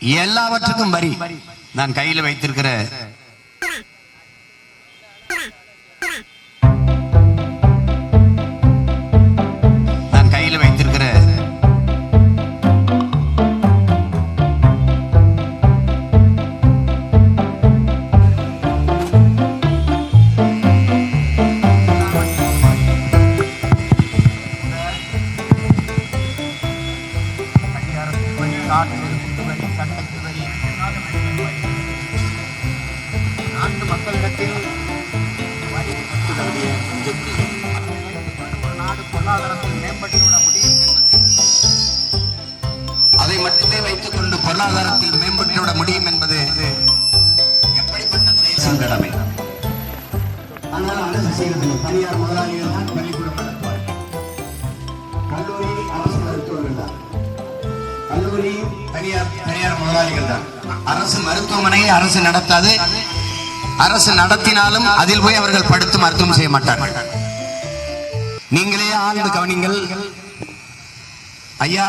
எல்லாவற்றுக்கும் வரி. நான் கையில் வைத்திருக்கிற நாட்டு மக்களிடத்தில் நாடு பொருளாதாரத்தில் மேம்பட்டுவிட முடியும் என்பது, அதை மட்டுமே வைத்துக் கொண்டு பொருளாதாரத்தில் மேம்பட்டுவிட முடியும் என்பது எப்படிப்பட்ட செயல் கடமை. ஆனால் அரசு செய்வதில்லை. தனியார் முதலாளிகள் தான் பள்ளிக்கூடம் நடத்துவார். கல்லூரி அரசு மருத்துவர்கள் தான். கல்லூரி தனியார் முதலாளிகள் தான். அரசு மருத்துவமனையை அரசு நடத்தாது. அரசு நடத்தினாலும் அதில் போய் அவர்கள் படுத்து மருத்துவம் செய்ய மாட்டார்கள். நீங்களே ஆழ்ந்து கவனிங்கள். ஐயா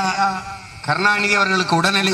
கருணாநிதி அவர்களுக்கு உடல்நிலை